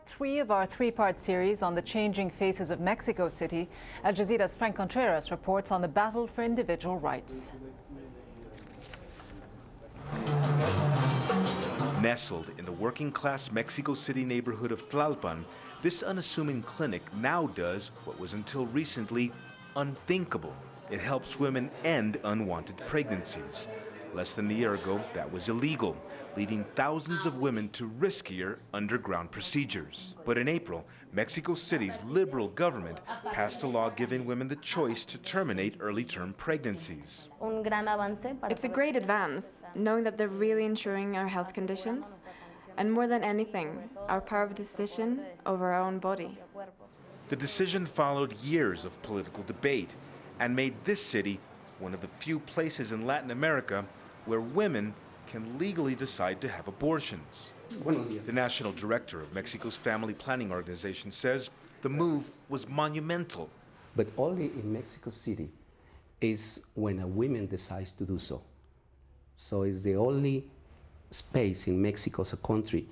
Part 3 of our three-part series on the changing faces of Mexico City. Al Jazeera's Franc Contreras reports on the battle for individual rights. Nestled in the working-class Mexico City neighborhood of Tlalpan, this unassuming clinic now does what was until recently unthinkable. It helps women end unwanted pregnancies. Less than a year ago, that was illegal, leading thousands of women to riskier underground procedures. But in April, Mexico City's liberal government passed a law giving women the choice to terminate early-term pregnancies. It's a great advance, knowing that they're really ensuring our health conditions, and more than anything, our power of decision over our own body. The decision followed years of political debate and made this city one of the few places in Latin America where women can legally decide to have abortions. The national director of Mexico's family planning organization says the move was monumental. But only in Mexico City is when a woman decides to do so. So it's the only space in Mexico as a country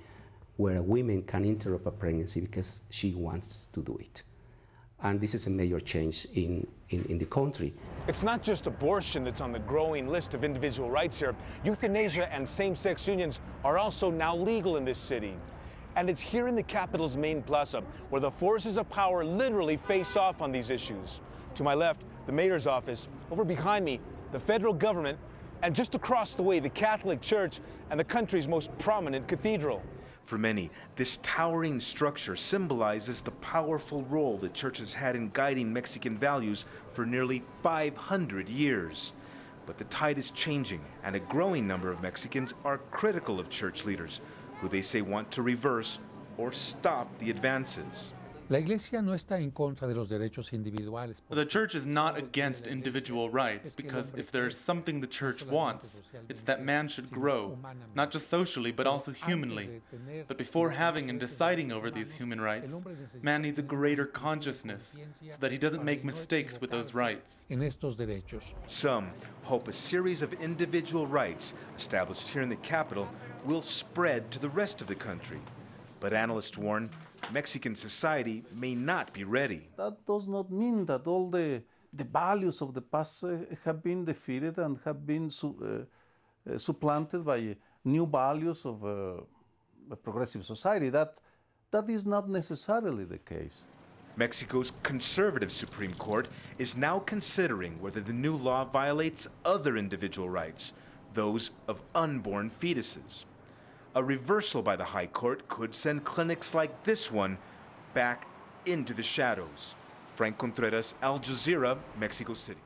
where a woman can interrupt a pregnancy because she wants to do it. And this is a major change in the country. It's not just abortion that's on the growing list of individual rights here. Euthanasia and same-sex unions are also now legal in this city. And it's here in the capital's main plaza where the forces of power literally face off on these issues. To my left, the mayor's office. Over behind me, the federal government. And just across the way, the Catholic Church and the country's most prominent cathedral. For many, this towering structure symbolizes the powerful role the church has had in guiding Mexican values for nearly 500 years. But the tide is changing, and a growing number of Mexicans are critical of church leaders, who they say want to reverse or stop the advances. La Iglesia no está en contra de los derechos individuales. The church is not against individual rights, because if there's something the church wants, it's that man should grow, not just socially, but also humanly. But before having and deciding over these human rights, man needs a greater consciousness so that he doesn't make mistakes with those rights. Some hope a series of individual rights established here in the capital will spread to the rest of the country. But analysts warn Mexican society may not be ready. That does not mean that all the values of the past have been defeated and have been supplanted by new values of a progressive society. That is not necessarily the case. Mexico's conservative Supreme Court is now considering whether the new law violates other individual rights, those of unborn fetuses. A reversal by the High Court could send clinics like this one back into the shadows. Franc Contreras, Al Jazeera, Mexico City.